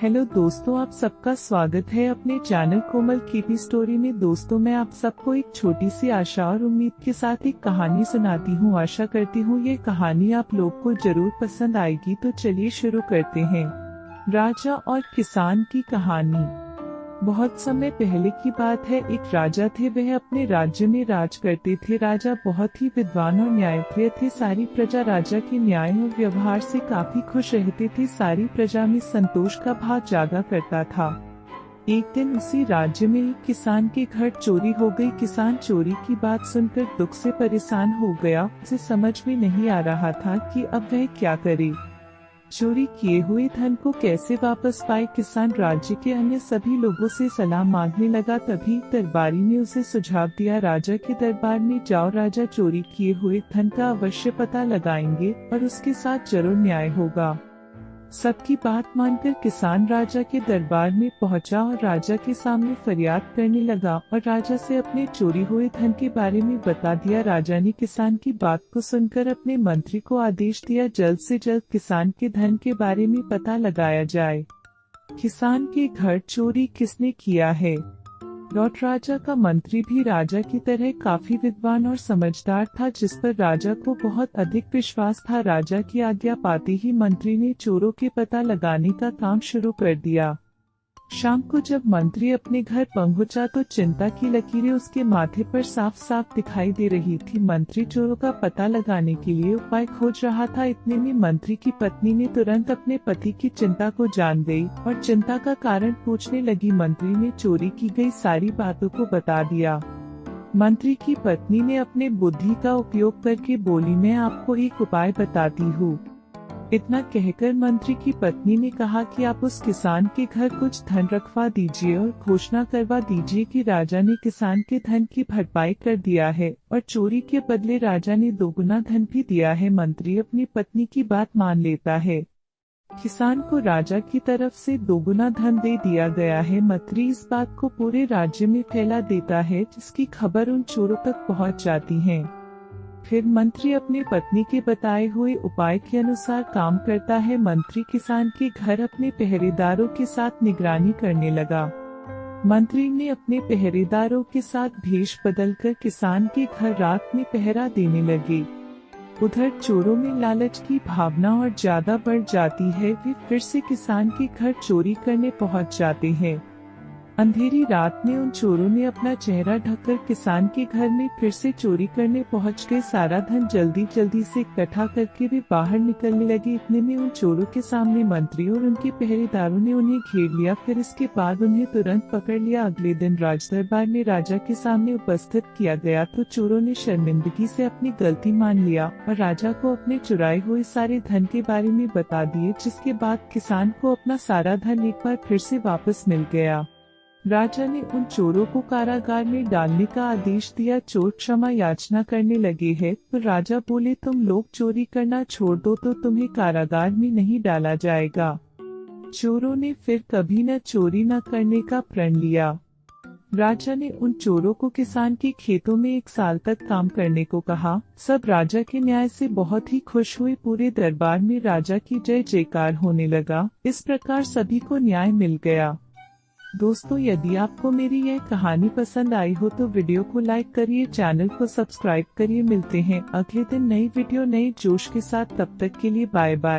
Hello दोस्तों, आप सबका स्वागत है अपने चैनल कोमल केपी स्टोरी में। दोस्तों, मैं आप सबको एक छोटी सी आशा और उम्मीद के साथ एक कहानी सुनाती हूँ। आशा करती हूँ ये कहानी आप लोग को जरूर पसंद आएगी। तो चलिए शुरू करते हैं। राजा और किसान की कहानी। बहुत समय पहले की बात है। एक राजा थे, वह अपने राज्य में राज करते थे। राजा बहुत ही विद्वान और न्यायप्रिय थे। सारी प्रजा राजा के न्याय और व्यवहार से काफी खुश रहती थी। सारी प्रजा में संतोष का भाव जागा करता था। एक दिन उसी राज्य में एक किसान के घर चोरी हो गई। किसान चोरी की बात सुनकर दुख से परेशान हो गया। उसे समझ में नहीं आ रहा था कि अब वह क्या करे। चोरी किए हुए धन को कैसे वापस पाए। किसान राज्य के अन्य सभी लोगों से सलाह मांगने लगा। तभी दरबारी ने उसे सुझाव दिया, राजा के दरबार में जाओ। राजा चोरी किए हुए धन का अवश्य पता लगाएंगे और उसके साथ जरूर न्याय होगा। सबकी बात मानकर किसान राजा के दरबार में पहुंचा और राजा के सामने फरियाद करने लगा और राजा से अपने चोरी हुए धन के बारे में बता दिया। राजा ने किसान की बात को सुनकर अपने मंत्री को आदेश दिया, जल्द से जल्द किसान के धन के बारे में पता लगाया जाए। किसान के घर चोरी किसने किया है। लॉर्ड राजा का मंत्री भी राजा की तरह काफी विद्वान और समझदार था, जिस पर राजा को बहुत अधिक विश्वास था। राजा की आज्ञा पाते ही मंत्री ने चोरों के पता लगाने का काम शुरू कर दिया। शाम को जब मंत्री अपने घर पहुंचा तो चिंता की लकीरें उसके माथे पर साफ साफ दिखाई दे रही थी। मंत्री चोरों का पता लगाने के लिए उपाय खोज रहा था। इतने में मंत्री की पत्नी ने तुरंत अपने पति की चिंता को जान गई और चिंता का कारण पूछने लगी। मंत्री ने चोरी की गई सारी बातों को बता दिया। मंत्री की पत्नी ने अपने बुद्धि का उपयोग करके बोली, मैं आपको एक उपाय बताती हूँ। इतना कहकर मंत्री की पत्नी ने कहा कि आप उस किसान के घर कुछ धन रखवा दीजिए और घोषणा करवा दीजिए कि राजा ने किसान के धन की भरपाई कर दिया है और चोरी के बदले राजा ने दोगुना धन भी दिया है। मंत्री अपनी पत्नी की बात मान लेता है। किसान को राजा की तरफ से दोगुना धन दे दिया गया है। मंत्री इस बात को पूरे राज्य में फैला देता है, जिसकी खबर उन चोरों तक पहुंच जाती है। फिर मंत्री अपने पत्नी के बताए हुए उपाय के अनुसार काम करता है। मंत्री किसान के घर अपने पहरेदारों के साथ निगरानी करने लगा। मंत्री ने अपने पहरेदारों के साथ भेष बदलकर किसान के घर रात में पहरा देने लगे। उधर चोरों में लालच की भावना और ज्यादा बढ़ जाती है। वे फिर से किसान के घर चोरी करने पहुंच जाते हैं। अंधेरी रात में उन चोरों ने अपना चेहरा ढककर किसान के घर में फिर से चोरी करने पहुंच गए। सारा धन जल्दी जल्दी से इकट्ठा करके वे बाहर निकलने लगे। इतने में उन चोरों के सामने मंत्री और उनके पहरेदारों ने उन्हें घेर लिया। फिर इसके बाद उन्हें तुरंत पकड़ लिया। अगले दिन राजदरबार में राजा के सामने उपस्थित किया गया तो चोरों ने शर्मिंदगी से अपनी गलती मान लिया और राजा को अपने चुराए हुए सारे धन के बारे में बता दिए, जिसके बाद किसान को अपना सारा धन एक बार फिर से वापस मिल गया। राजा ने उन चोरों को कारागार में डालने का आदेश दिया। चोर क्षमा याचना करने लगे हैं तो राजा बोले, तुम लोग चोरी करना छोड़ दो तो तुम्हें कारागार में नहीं डाला जाएगा। चोरों ने फिर कभी न चोरी न करने का प्रण लिया। राजा ने उन चोरों को किसान के खेतों में 1 साल तक काम करने को कहा। सब राजा के न्याय से बहुत ही खुश हुए। पूरे दरबार में राजा की जय जयकार होने लगा। इस प्रकार सभी को न्याय मिल गया। दोस्तों, यदि आपको मेरी यह कहानी पसंद आई हो तो वीडियो को लाइक करिए, चैनल को सब्सक्राइब करिए। मिलते हैं अगले दिन नई वीडियो नए जोश के साथ। तब तक के लिए बाय बाय।